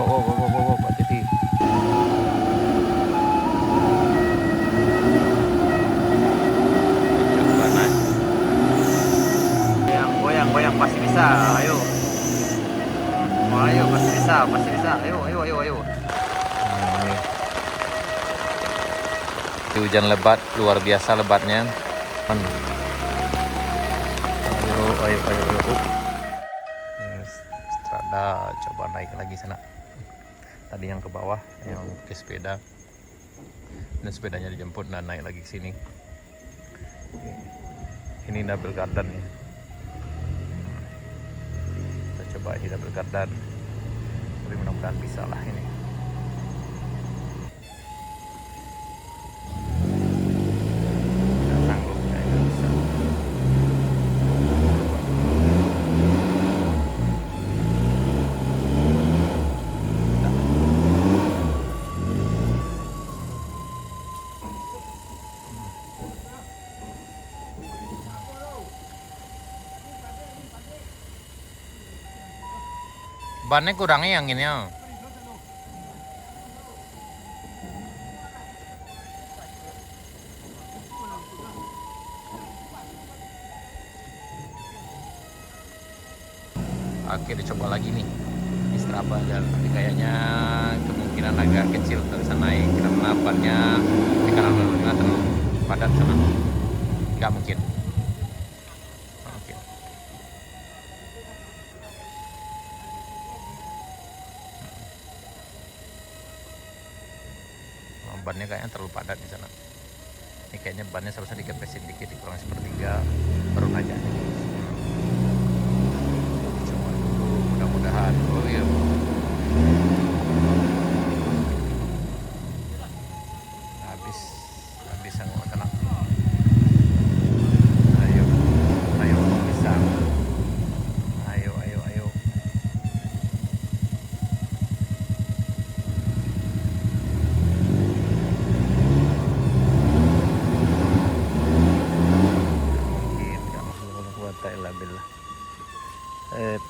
hati-hati. Coba naik. Goyang pasti bisa. Ayo. Ayo pasti bisa. Ayo. Ini. Itu hujan lebat, luar biasa lebatnya. Ayo. Strada, coba naik lagi sana. Tadi yang ke bawah, yang ke sepeda. Dan sepedanya dijemput dan naik lagi ke sini. Ini double garden ya. Kita coba ini double garden. Tapi mudah-mudahan bisa lah ini. Nggak sanggup, kayaknya bisa. Bannya kurangnya yang ini ya. Oke, dicoba lagi nih. Straba aja, tapi kayaknya kemungkinan agak kecil dari sana naik karena bannya di kanan tengah terlalu padat sana. Nggak mungkin. Bannya kayaknya terlalu padat di sana. Ini kayaknya bannya seharusnya dikepesin dikit, dikurangi sepertiga, baru aja. Coba dulu, mudah-mudahan. Oh iya. Habis yang tenang. Ayo, bisa. Ayo.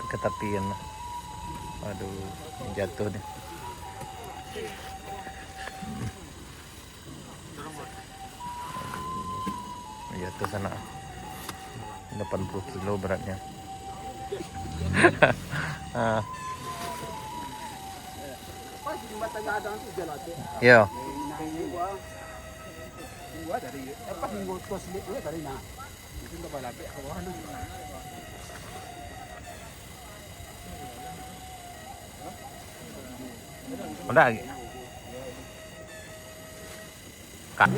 Ketepian. Aduh, jatuh nih. Jatuh sana. 80 kilo beratnya. Yo. Udah lagi. Kak.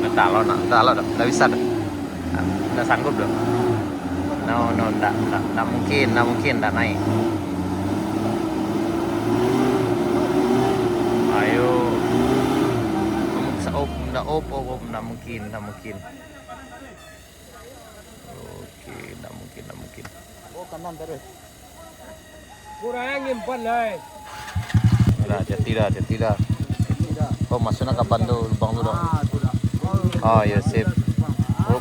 Nggak bisa dah. Nggak sanggup dong. No, nggak mungkin, nggak naik. Ayo. Nggak mungkin. Oke, nggak mungkin. Oh, kanan terus. Kurang nyimpan lah. Udah, hati dah. Oh, masuknya kapan tuh lubang tuh dong? Oh, ya sip.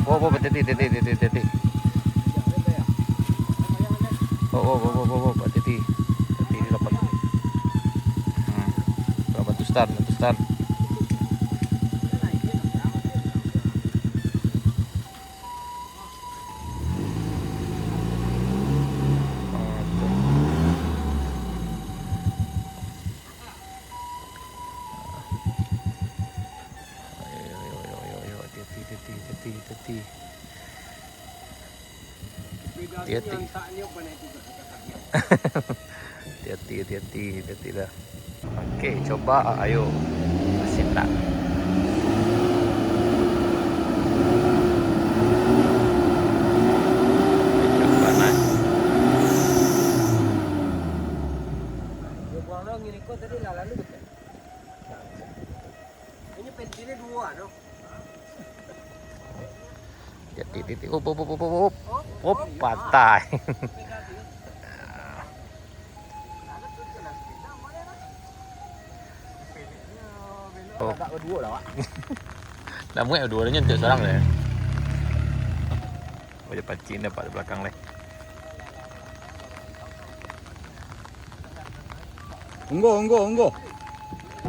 Oh, hati. Oh, hati dapat. Bantu start. Hati-hati dah. Oke, coba ayo. Masih tak. Coba naik. Ini kok tadi lalu betul. Ini pensilnya 2 no. Hati-hati. Up, patah. Tak berdua lah, Pak. Namun dua-duanya untuk seorang deh. Oh, cepat Cina Pak di belakang leh. Unggo.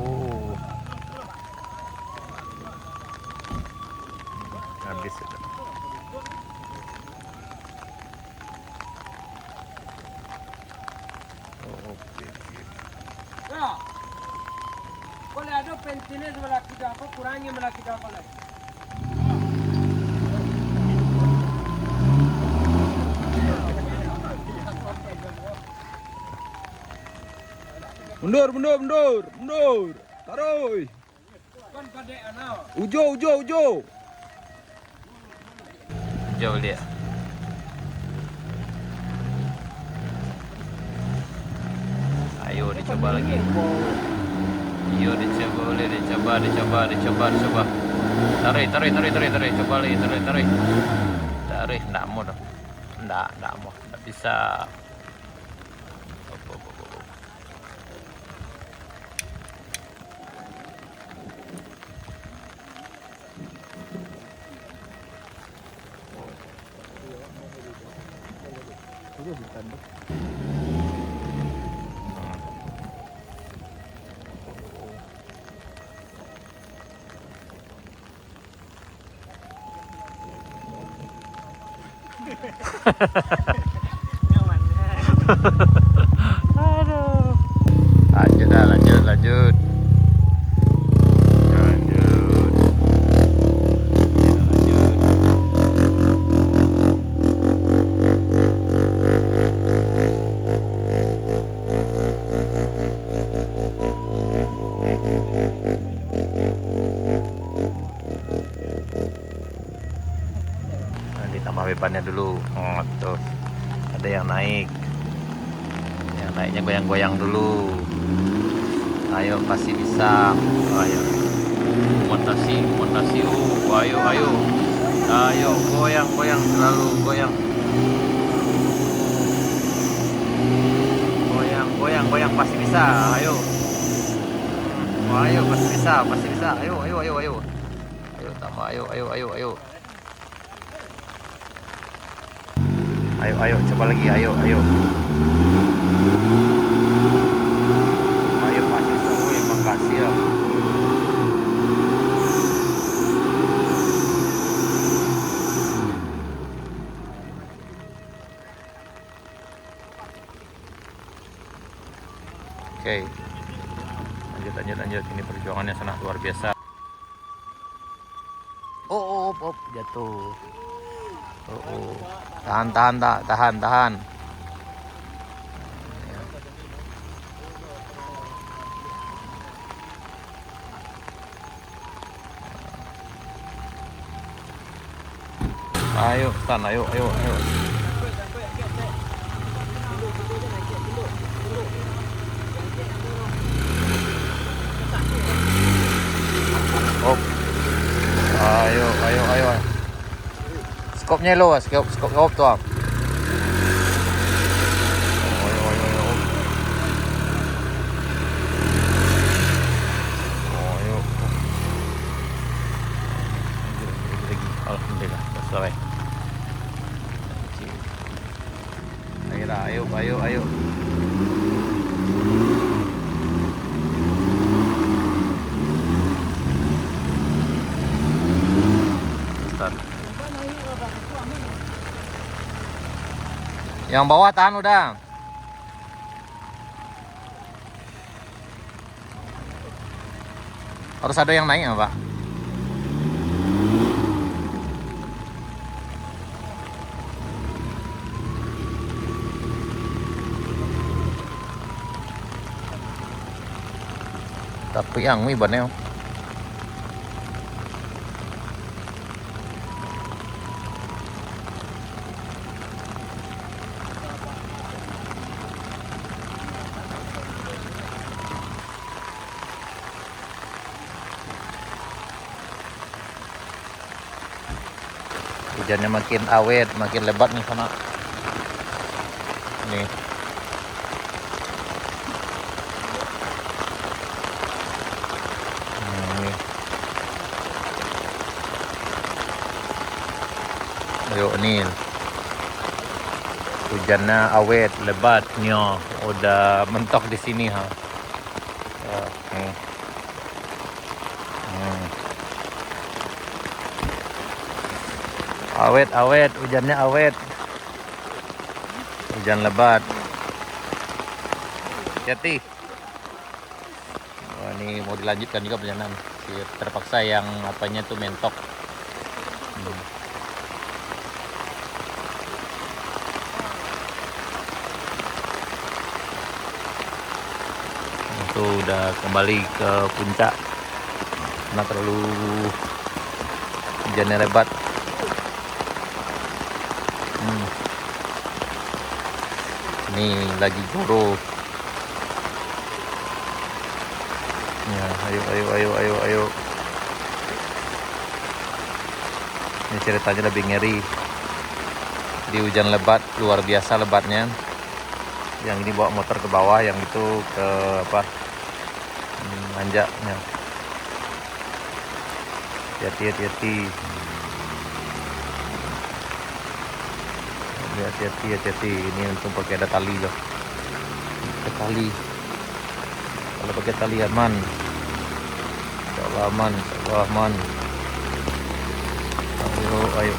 Oh. Habis itu. Oh, oke. Ya. Boleh ada pentilnya sebelah kita apa kurangnya sebelah kita apa lagi? Mundur. Taruh. Kan pada anak. Ujo. Jauh dia. Ayo dicoba lagi. Ayo dicoba. Tarik. Coba lagi, tarik. Tarik, enggak mau dong. Enggak mau. Enggak bisa. Op. Aduh. Lanjut. Nah, ditambah bebannya dulu. Oh, tuh. Ada yang naik. Yang naiknya goyang-goyang dulu. Ayo pasti bisa. Ayo. Montasi. Ayo goyang selalu goyang. Goyang pasti bisa. Ayo pasti bisa. Ayo. Ayo tambah. Ayo. Ayo coba lagi. Ayo. Ayo pasti semua makasih ya. Oke. Lanjut. Ini perjuangannya sangat luar biasa. Oh, jatuh. Oh. Tahan. Ayo, Stan, ayo. Oh. Ayo. Skopnya lo, skop tuh. Ayo. Alhamdulillah, selesai. Ayo. Start. Yang bawah tahan udah. Harus ada yang naik nggak, Pak? Tapi yang ini bannya. Hujannya makin awet, makin lebat nih sana. Nih. Nih. Ayo Nil. Hujannya awet, lebat, nyo. Udah mentok di sini ha. nih. Awet, hujannya awet. Hujan lebat. Hati. Wah, ini mau dilanjutkan juga perjalanan. Terpaksa yang apanya tuh mentok. Itu udah kembali ke puncak karena terlalu hujannya lebat. Ini lagi guru. Ya, ayo. Ini ceritanya lebih ngeri. Di hujan lebat, luar biasa lebatnya. Yang ini bawa motor ke bawah, yang itu ke nanjaknya. Hati-hati. Hati-hati. Ini untung pakai ada tali loh. Tali. Kalau pakai tali aman. Insyaallah aman. Ayo.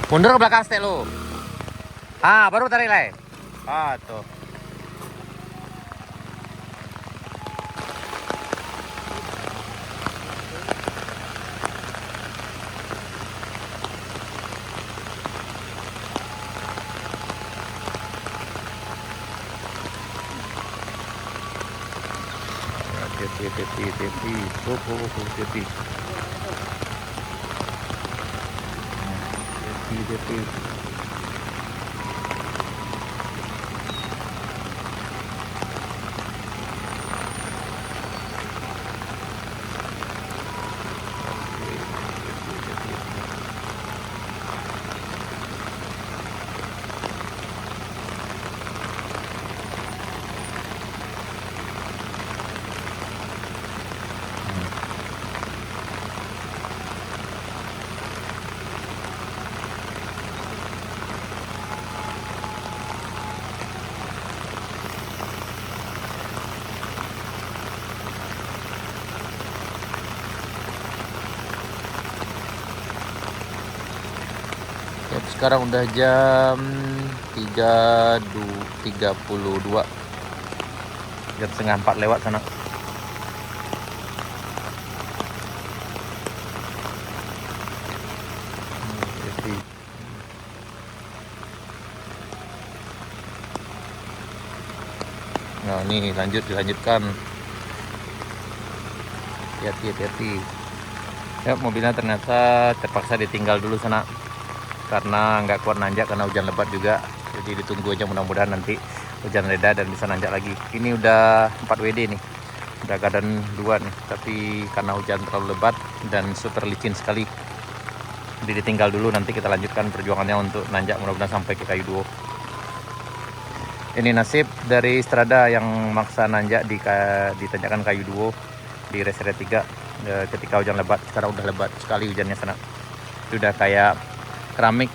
Mundur ke belakang setek lu. Baru tarik lagi. Tuh. Hati-hati. Hati-hati. Sekarang udah jam 3.32. Jam setengah 4 lewat sana. Nah, ini dilanjutkan. Hati-hati. Ya, mobilnya ternyata terpaksa ditinggal dulu sana. Karena nggak kuat nanjak karena hujan lebat juga, jadi ditunggu aja, mudah-mudahan nanti hujan reda dan bisa nanjak lagi. Ini udah 4 WD nih, udah keadaan 2 nih, tapi karena hujan terlalu lebat dan super licin sekali, jadi ditinggal dulu. Nanti kita lanjutkan perjuangannya untuk nanjak, mudah-mudahan sampai ke Kayu Duo. Ini nasib dari Strada yang maksa nanjak di tanjakan Kayu Duo di Res Area 3 ketika hujan lebat. Sekarang udah lebat sekali hujannya sana, sudah kayak keramik